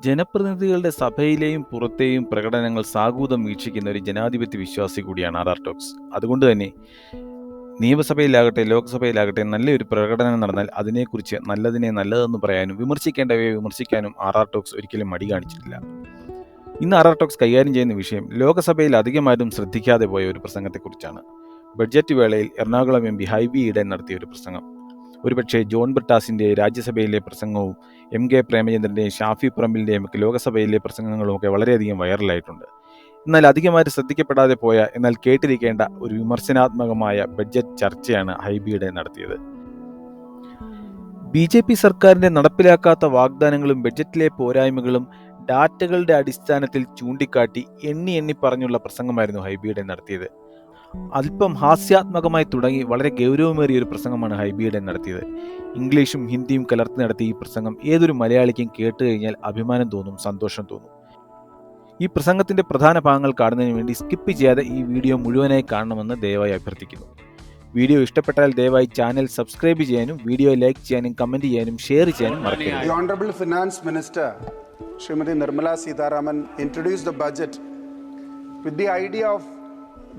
ജനപ്രതിനിധികളുടെ സഭയിലെയും പുറത്തെയും പ്രകടനങ്ങൾ സാഗൂതം വീക്ഷിക്കുന്ന ഒരു ജനാധിപത്യ വിശ്വാസി കൂടിയാണ് ആർ ടോക്സ്. അതുകൊണ്ട് തന്നെ നിയമസഭയിലാകട്ടെ ലോക്സഭയിലാകട്ടെ നല്ലൊരു പ്രകടനം നടന്നാൽ അതിനെക്കുറിച്ച് നല്ലതിനെ നല്ലതെന്ന് പറയാനും വിമർശിക്കേണ്ടവയെ വിമർശിക്കാനും ആർ ടോക്സ് ഒരിക്കലും മടി കാണിച്ചിട്ടില്ല. ഇന്ന് ആർ ടോക്സ് കൈകാര്യം ചെയ്യുന്ന വിഷയം ലോകസഭയിൽ അധികമാരും ശ്രദ്ധിക്കാതെ പോയ ഒരു പ്രസംഗത്തെക്കുറിച്ചാണ്. ബഡ്ജറ്റ് വേളയിൽ എറണാകുളം എം പി ഹൈബിeden നടത്തിയ ഒരു പ്രസംഗം. ഒരുപക്ഷെ ജോൺ ബ്രിട്ടാസിൻ്റെ രാജ്യസഭയിലെ പ്രസംഗവും എം കെ പ്രേമചന്ദ്രൻ്റെയും ഷാഫി പറമ്പിലിൻ്റെയും ഒക്കെ ലോകസഭയിലെ പ്രസംഗങ്ങളുമൊക്കെ വളരെയധികം വൈറലായിട്ടുണ്ട്. എന്നാൽ അധികമാരും ശ്രദ്ധിക്കപ്പെടാതെ പോയ എന്നാൽ കേട്ടിരിക്കേണ്ട ഒരു വിമർശനാത്മകമായ ബഡ്ജറ്റ് ചർച്ചയാണ് ഹൈബിeden നടത്തിയത്. BJP സർക്കാരിൻ്റെ നടപ്പിലാക്കാത്ത വാഗ്ദാനങ്ങളും ബഡ്ജറ്റിലെ പോരായ്മകളും ഡാറ്റകളുടെ അടിസ്ഥാനത്തിൽ ചൂണ്ടിക്കാട്ടി എണ്ണി പറഞ്ഞുള്ള പ്രസംഗമായിരുന്നു ഹൈബിeden നടത്തിയത്. അല്പം ഹാസ്യാത്മകമായി തുടങ്ങി വളരെ ഗൗരവമേറിയ ഒരു പ്രസംഗമാണ് ഹൈബിeden നടത്തിയത്. ഇംഗ്ലീഷും ഹിന്ദിയും കലർത്തി നടത്തിയ ഈ പ്രസംഗം ഏതൊരു മലയാളിക്കും കേട്ട് കഴിഞ്ഞാൽ അഭിമാനം തോന്നും, സന്തോഷം തോന്നും. ഈ പ്രസംഗത്തിൻ്റെ പ്രധാന ഭാഗങ്ങൾ കാണുന്നതിന് വേണ്ടി സ്കിപ്പ് ചെയ്യാതെ ഈ വീഡിയോ മുഴുവനായി കാണണമെന്ന് ദയവായി അഭ്യർത്ഥിക്കുന്നു. വീഡിയോ ഇഷ്ടപ്പെട്ടാൽ ദയവായി ചാനൽ സബ്സ്ക്രൈബ് ചെയ്യാനും വീഡിയോ ലൈക്ക് ചെയ്യാനും കമൻറ്റ് ചെയ്യാനും ഷെയർ ചെയ്യാനും മറക്കരുത്. The Honorable Finance Minister, Srimati Nirmala Sitharaman, introduced the budget with the idea of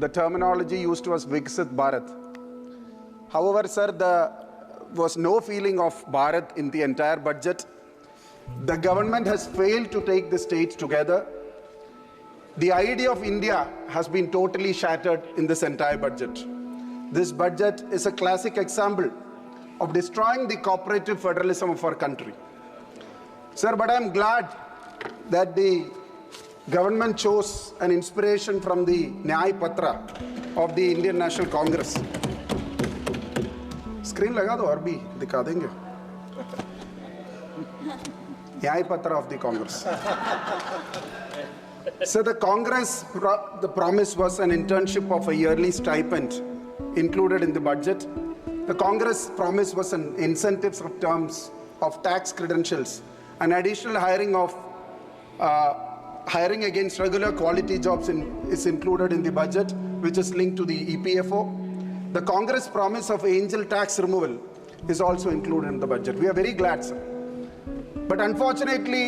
the terminology used was Viksit Bharat. However, sir, there was no feeling of Bharat in the entire budget. The government has failed to take the states together. The idea of India has been totally shattered in this entire budget. This budget is a classic example of destroying the cooperative federalism of our country. Sir, but I am glad that the government chose an inspiration from the Nyay Patra of the Indian National Congress. Screen laga do aur bhi dikha denge. Nyay Patra of the Congress. So the Congress, the promise was an internship of a yearly stipend included in the budget. The Congress promise was an incentives of terms of tax credentials, an additional hiring against regular quality jobs is included in the budget, which is linked to the EPFO. The Congress promise of angel tax removal is also included in the budget. We are very glad, sir. But unfortunately,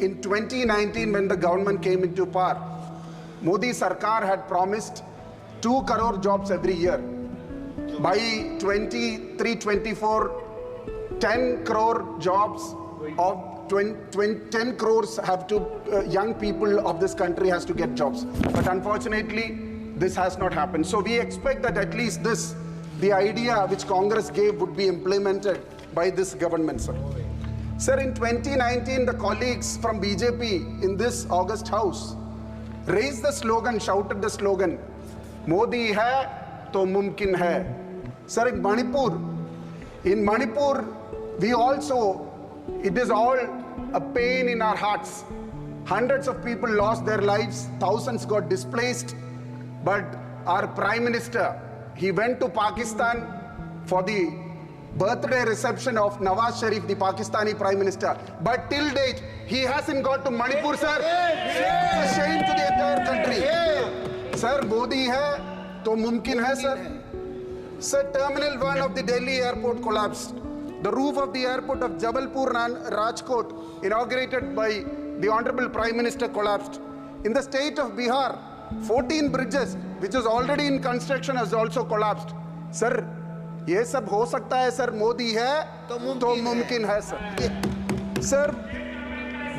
in 2019, when the government came into power, Modi Sarkar had promised 2 crore jobs every year. By 23-24, 10 crore jobs of 10 crores have to young people of this country has to get jobs. But unfortunately, this has not happened. So we expect that at least the idea which Congress gave would be implemented by this government, sir. Sir, in 2019, the colleagues from BJP in this August House raised the slogan, shouted the slogan, Modi hai to mumkin hai. Sir, in Manipur, we also, it is all a pain in our hearts. Hundreds of people lost their lives, thousands got displaced, but our Prime Minister, he went to Pakistan for the birthday reception of Nawaz Sharif, the Pakistani Prime Minister. But till date, he hasn't got to Manipur, sir. It's a shame to the entire country. Sir, Modi hai, to mumkin hai, sir. Sir, Terminal 1 of the Delhi airport collapsed. The roof of the airport of Jabalpur and Rajkot, inaugurated by the Honorable Prime Minister, collapsed. In the state of Bihar, 14 bridges, which is already in construction, has also collapsed. Sir, ये सब हो सकता है sir, Modi है तो मुमकिन है sir. Sir,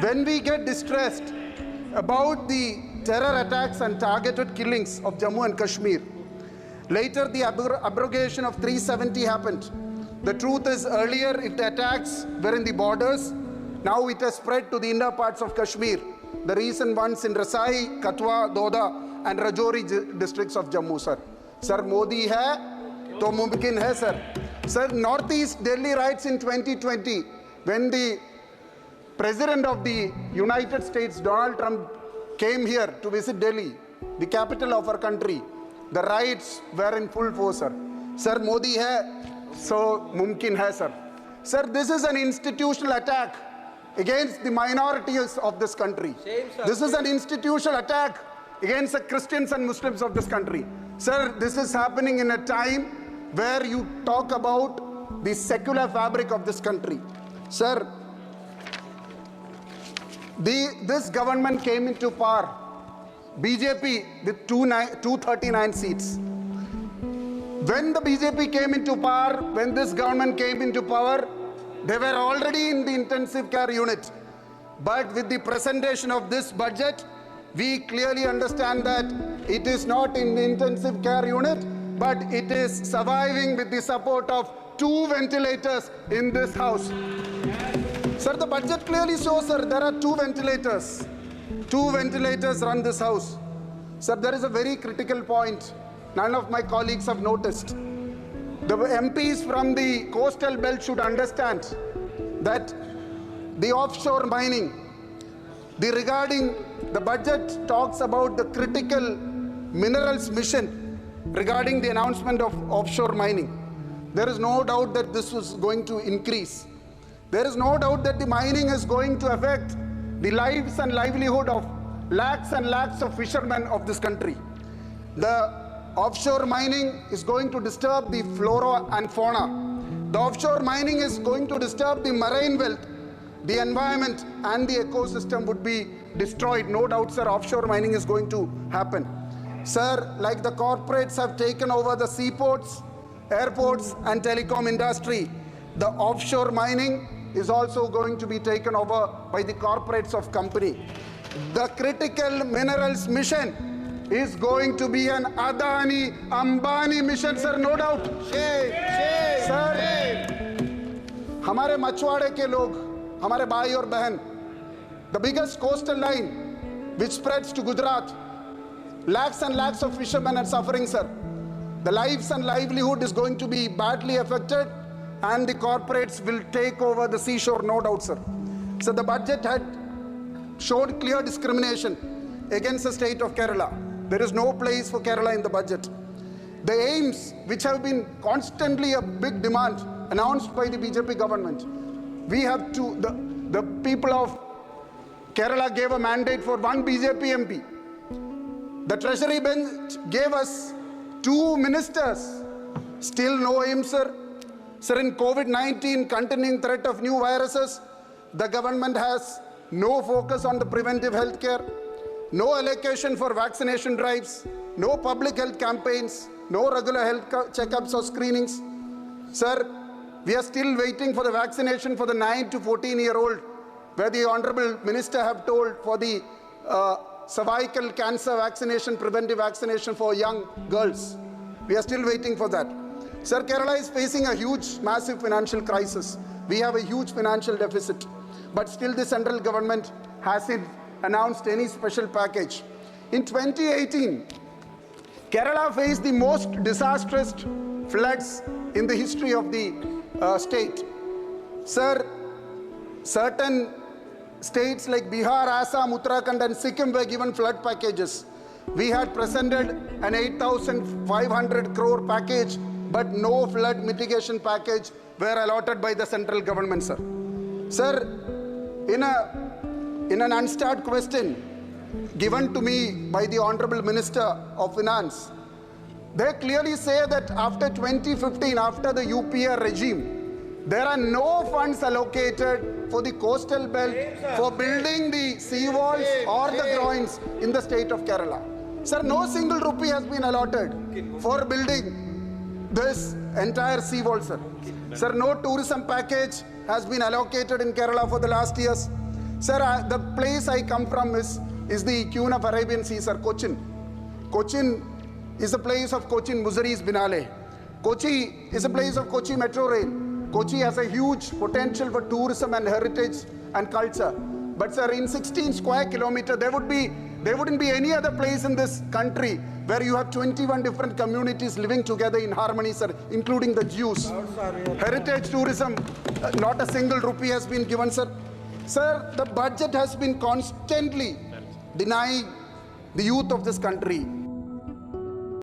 when we get distressed about the terror attacks and targeted killings of Jammu and Kashmir, later the abrogation of 370 happened. The truth is, earlier if the attacks were in the borders, now it has spread to the inner parts of Kashmir. The recent ones in Rasai, Katwa, Doda and Rajouri districts of Jammu, sir. Sir, Modi hai to mumkin hai, sir. Sir, Northeast Delhi riots in 2020, when the President of the United States, Donald Trump, came here to visit Delhi, the capital of our country, the riots were in full force, sir. Sir, Modi hai, so mumkin hai, sir. Sir, this is an institutional attack against the minorities of this country. This is an institutional attack against the Christians and Muslims of this country. Sir, this is happening in a time where you talk about the secular fabric of this country. Sir, This government came into power, BJP with 239 seats. When the BJP came into power, when this government came into power, they were already in the intensive care unit. But with the presentation of this budget, we clearly understand that it is not in the intensive care unit, but it is surviving with the support of 2 ventilators in this house. Sir, the budget clearly shows, sir, there are 2 ventilators. 2 ventilators run this house. Sir, there is a very critical point none of my colleagues have noticed. The MPs from the coastal belt should understand that the offshore mining, regarding the budget talks about the critical minerals mission regarding the announcement of offshore mining. There is no doubt that this was going to increase. There is no doubt that the mining is going to affect the lives and livelihood of lakhs and lakhs of fishermen of this country. The offshore mining is going to disturb the flora and fauna. The offshore mining is going to disturb the marine wealth. The environment and the ecosystem would be destroyed. No doubt, sir, offshore mining is going to happen. Sir, like the corporates have taken over the seaports, airports, and telecom industry, the offshore mining is also going to be taken over by the corporates of company. The critical minerals mission is going to be an Adani, Ambani mission, sir, no doubt. Sir, हमारे मछुआरे के लोग, हमारे भाई और बहन, the biggest coastal line which spreads to Gujarat, lakhs and lakhs of fishermen are suffering, sir. The lives and livelihood is going to be badly affected, and the corporates will take over the seashore, no doubt, sir. So the budget had showed clear discrimination against the state of Kerala. There is no place for Kerala in the budget. The aims, which have been constantly a big demand announced by the BJP government, we have to, the people of Kerala gave a mandate for 1 BJP MP. The treasury bench gave us 2 ministers. Still no aim, sir. Sir, in COVID-19, continuing threat of new viruses, the government has no focus on the preventive health care, no allocation for vaccination drives, no public health campaigns, no regular health checkups or screenings. Sir, we are still waiting for the vaccination for the 9 to 14-year-old, where the Honorable Minister have told for the cervical cancer vaccination, preventive vaccination for young girls. We are still waiting for that. Sir, Kerala is facing a huge, massive financial crisis. We have a huge financial deficit. But still the central government hasn't announced any special package. In 2018, Kerala faced the most disastrous floods in the history of the state. Sir, certain states like Bihar, Assam, Uttarakhand and Sikkim were given flood packages. We had presented an 8,500 crore package, but no flood mitigation package were allotted by the central government, sir. Sir, in an unstarred question given to me by the Honorable Minister of Finance, they clearly say that after 2015, after the UPA regime, there are no funds allocated for the coastal belt for building the seawalls or the groins in the state of Kerala. Sir, no single rupee has been allotted for building this entire seawall, sir. Sir, no tourism package has been allocated in Kerala for the last years. Sir, the place I come from is the Queen of Arabian Sea, sir, Cochin. Cochin is a place of Cochin Muzaris Binale. Kochi is a place of Kochi Metro Rail. Kochi has a huge potential for tourism and heritage and culture. But sir, in 16 square kilometers, there wouldn't be any other place in this country where you have 21 different communities living together in harmony, sir, including the Jews. Heritage tourism, not a single rupee has been given, sir. Sir, the budget has been constantly denying the youth of this country,